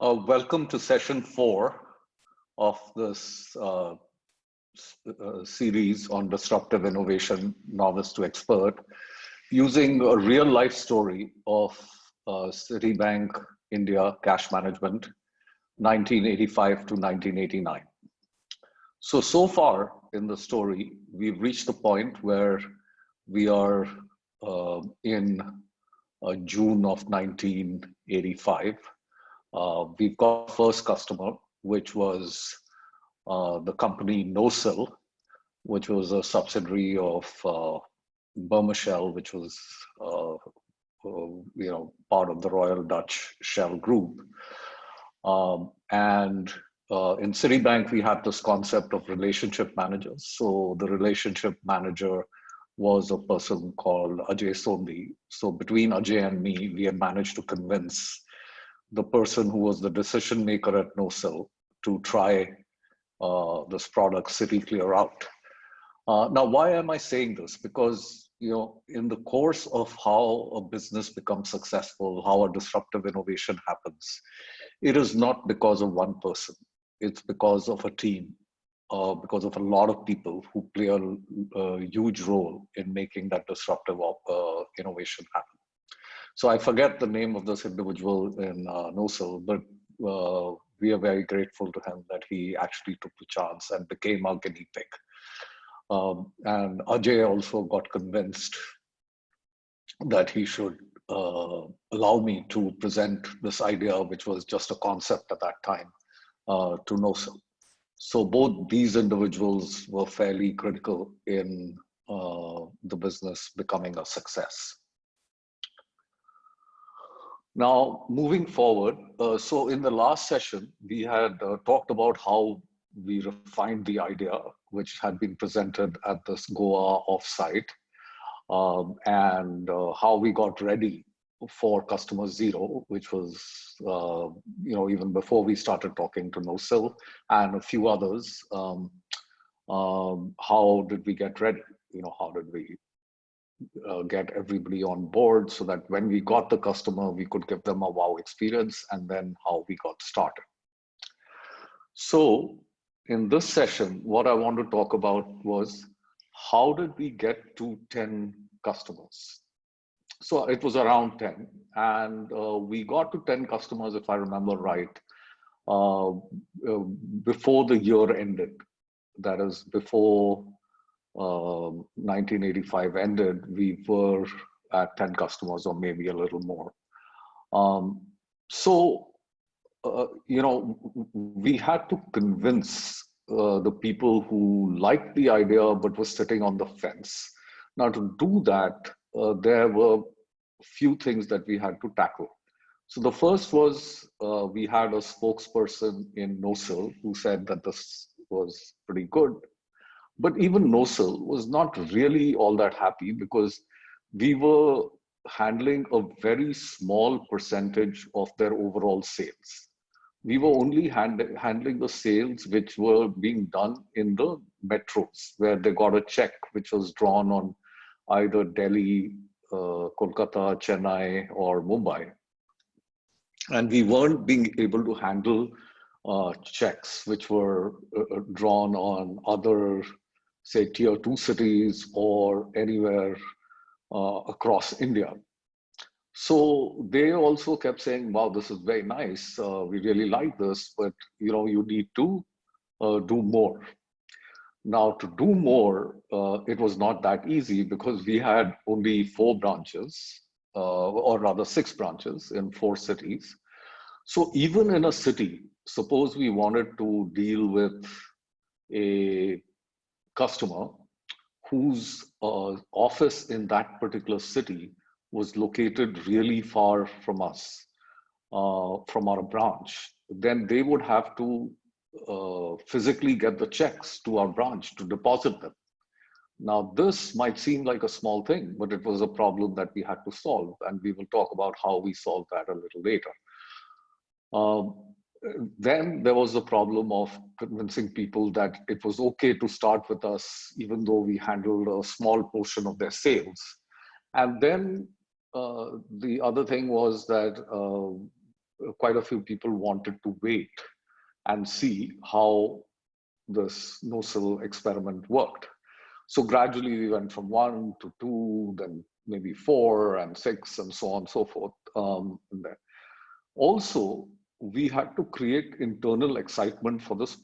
Welcome to session 4 of this series on disruptive innovation, novice to expert, using a real life story of Citibank India Cash Management, 1985 to 1989. So far in the story, we've reached the point where we are in June of 1985. We've got first customer, which was the company Novice, which was a subsidiary of Burma Shell, which was part of the Royal Dutch Shell Group. In Citibank, we had this concept of relationship managers. So the relationship manager was a person called Ajay Sondi. So between Ajay and me, we had managed to convince the person who was the decision maker at Novice to try this product City Clear Out. Now, why am I saying this? Because in the course of how a business becomes successful, how a disruptive innovation happens, it is not because of one person. It's because of a team, because of a lot of people who play a huge role in making that disruptive innovation happen. So I forget the name of this individual in Novice, but we are very grateful to him that he actually took the chance and became our guinea pig. And Ajay also got convinced that he should allow me to present this idea, which was just a concept at that time, to Novice. So both these individuals were fairly critical in the business becoming a success. Now, moving forward, so in the last session, we had talked about how we refined the idea, which had been presented at this Goa offsite, and how we got ready for customer zero, which was, even before we started talking to Novice and a few others. How did we get ready? How did we get everybody on board so that when we got the customer, we could give them a wow experience, and then how we got started. So in this session, what I want to talk about was how did we get to 10 customers? So it was around 10, and we got to 10 customers, if I remember right, before the year ended. That is, before 1985 ended, we were at 10 customers or maybe a little more. We had to convince the people who liked the idea but were sitting on the fence. Now, to do that, there were a few things that we had to tackle. So the first was we had a spokesperson in Novice who said that this was pretty good. But even Novice was not really all that happy because we were handling a very small percentage of their overall sales. We were only handling the sales which were being done in the metros, where they got a check which was drawn on either Delhi, Kolkata, Chennai, or Mumbai. And we weren't being able to handle checks which were drawn on other, say, tier 2 cities or anywhere across India. So they also kept saying, wow, this is very nice. We really like this, but you need to do more. Now, to do more, it was not that easy because we had only 4 branches, or rather 6 branches in 4 cities. So even in a city, suppose we wanted to deal with a customer whose office in that particular city was located really far from us, from our branch, then they would have to physically get the checks to our branch to deposit them. Now, this might seem like a small thing, but it was a problem that we had to solve, and we will talk about how we solved that a little later. Then there was the problem of convincing people that it was okay to start with us, even though we handled a small portion of their sales. And then the other thing was that quite a few people wanted to wait and see how this no-sill experiment worked. So gradually we went from 1 to 2, then maybe 4 and 6 and so on and so forth. Also, we had to create internal excitement for this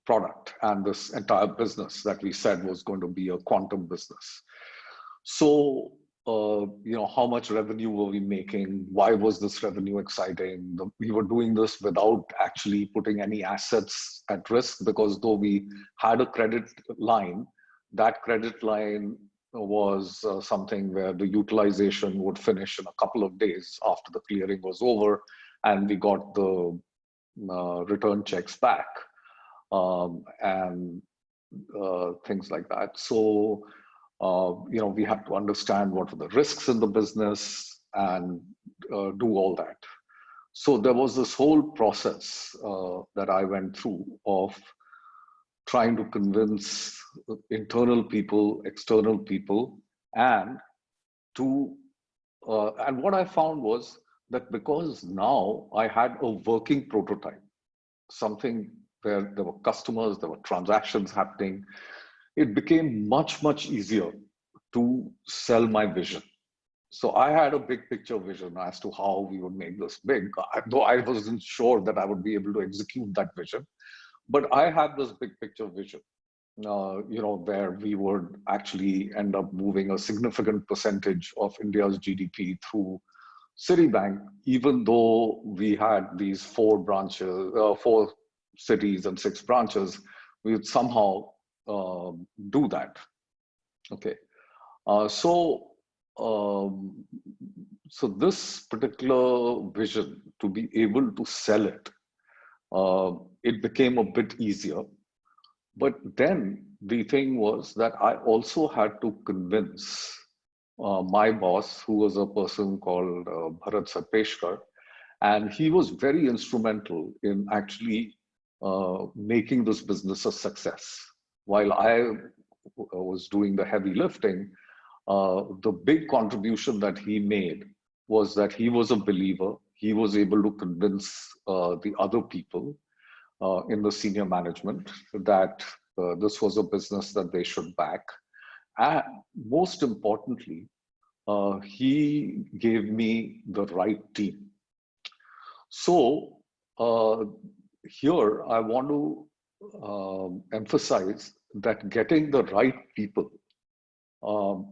product and this entire business that we said was going to be a quantum business. So, how much revenue were we making? Why was this revenue exciting? We were doing this without actually putting any assets at risk, because though we had a credit line, that credit line was something where the utilization would finish in a couple of days after the clearing was over, and we got the return checks back, and things like that. So, we had to understand what were the risks in the business and do all that. So there was this whole process that I went through of trying to convince internal people, external people, and what I found was that because now I had a working prototype, something where there were customers, there were transactions happening, it became much, much easier to sell my vision. So I had a big picture vision as to how we would make this big, though I wasn't sure that I would be able to execute that vision. But I had this big picture vision, where we would actually end up moving a significant percentage of India's GDP through Citibank, even though we had these 4 cities and 6 branches, we would somehow do that. Okay, so this particular vision, to be able to sell it, it became a bit easier. But then the thing was that I also had to convince my boss, who was a person called Bharat Sarpeshkar, and he was very instrumental in actually making this business a success. While I was doing the heavy lifting, the big contribution that he made was that he was a believer. He was able to convince the other people in the senior management that this was a business that they should back. And most importantly, he gave me the right team. So here I want to emphasize that getting the right people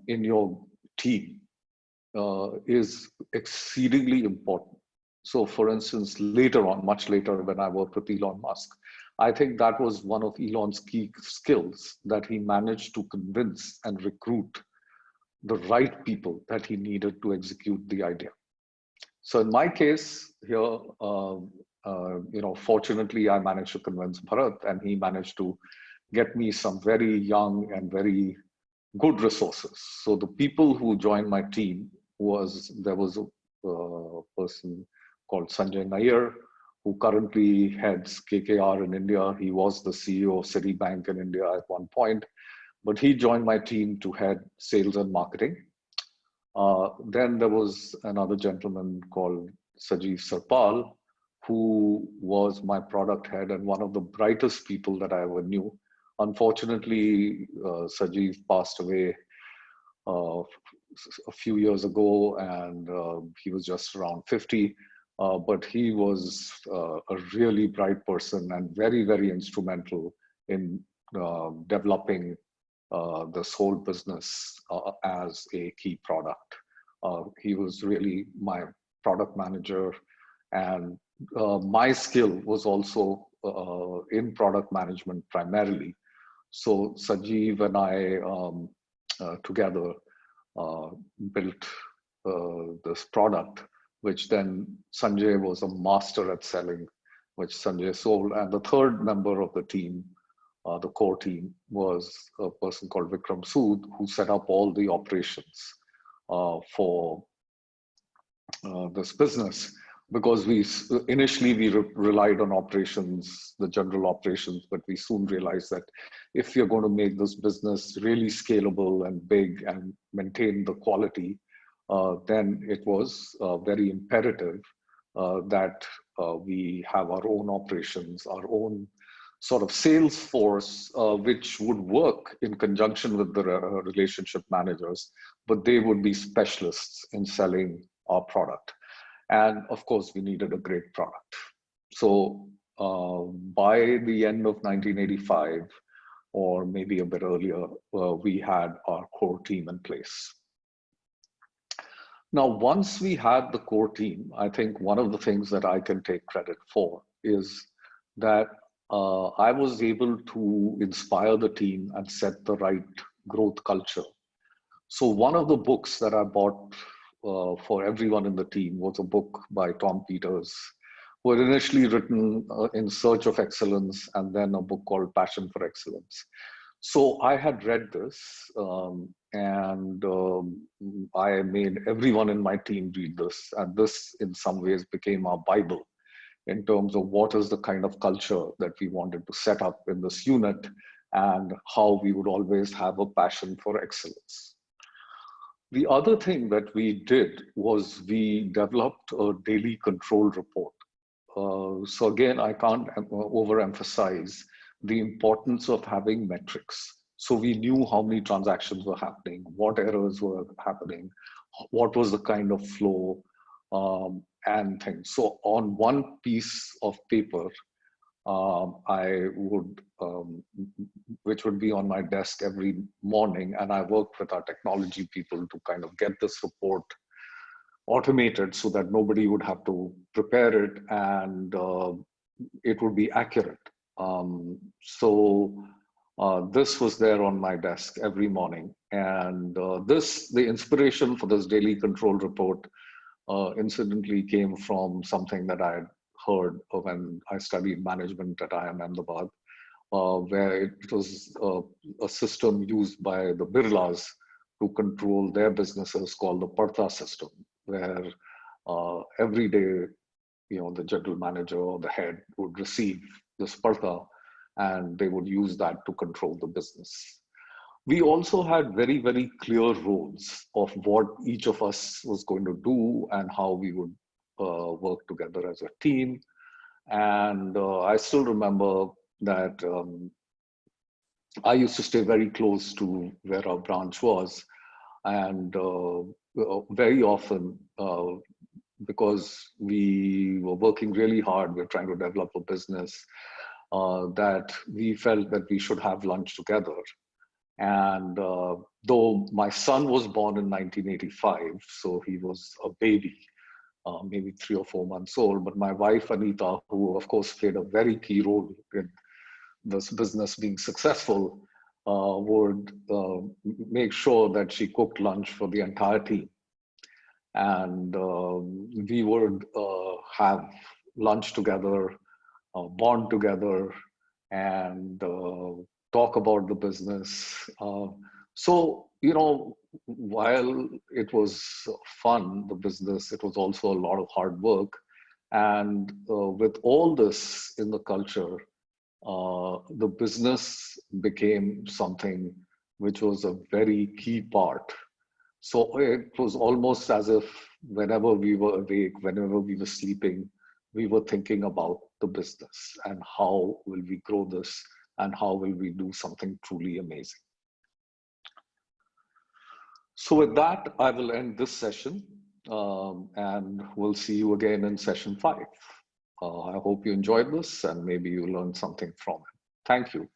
in your team is exceedingly important. So for instance, later on, much later, when I worked with Elon Musk, I think that was one of Elon's key skills, that he managed to convince and recruit the right people that he needed to execute the idea. So in my case here, fortunately, I managed to convince Bharat, and he managed to get me some very young and very good resources. So the people who joined my team there was a person called Sanjay Nair, who currently heads KKR in India. He was the CEO of Citibank in India at one point, but he joined my team to head sales and marketing. Then there was another gentleman called Sajeev Sarpal, who was my product head and one of the brightest people that I ever knew. Unfortunately, Sajeev passed away a few years ago, and he was just around 50. But he was a really bright person and very, very instrumental in developing this whole business as a key product. He was really my product manager, and my skill was also in product management primarily. So Sajeev and I together built this product, which then Sanjay was a master at selling, which Sanjay sold. And the third member of the team, the core team, was a person called Vikram Sood, who set up all the operations for this business. Because initially we relied on operations, the general operations, but we soon realized that if you're going to make this business really scalable and big and maintain the quality, then it was very imperative that we have our own operations, our own sort of sales force, which would work in conjunction with the relationship managers, but they would be specialists in selling our product. And of course, we needed a great product. So by the end of 1985, or maybe a bit earlier, we had our core team in place. Now, once we had the core team, I think one of the things that I can take credit for is that I was able to inspire the team and set the right growth culture. So one of the books that I bought for everyone in the team was a book by Tom Peters, who had initially written In Search of Excellence, and then a book called Passion for Excellence. So I had read this, and I made everyone in my team read this. And this, in some ways, became our Bible in terms of what is the kind of culture that we wanted to set up in this unit and how we would always have a passion for excellence. The other thing that we did was we developed a daily control report. So again, I can't overemphasize the importance of having metrics. So we knew how many transactions were happening, what errors were happening, what was the kind of flow, and things. So on one piece of paper, I would, which would be on my desk every morning, and I worked with our technology people to kind of get this report automated so that nobody would have to prepare it, and it would be accurate. This was there on my desk every morning, and the inspiration for this daily control report incidentally came from something that I had heard when I studied management at IIM Ahmedabad, where it was a system used by the Birlas to control their businesses called the Partha system, where every day, the general manager or the head would receive this Partha, and they would use that to control the business. We also had very, very clear roles of what each of us was going to do and how we would work together as a team. And I still remember that I used to stay very close to where our branch was. And very often, because we were working really hard, we're trying to develop a business, that we felt that we should have lunch together. And though my son was born in 1985, so he was a baby, maybe 3 or 4 months old, but my wife, Anita, who of course played a very key role in this business being successful, would make sure that she cooked lunch for the entire team. And we would have lunch together, bond together, and talk about the business. So, while it was fun, the business, it was also a lot of hard work. And with all this in the culture, the business became something which was a very key part. So it was almost as if whenever we were awake, whenever we were sleeping, we were thinking about the business and how will we grow this and how will we do something truly amazing. So with that, I will end this session, and we'll see you again in session 5. I hope you enjoyed this and maybe you learned something from it. Thank you.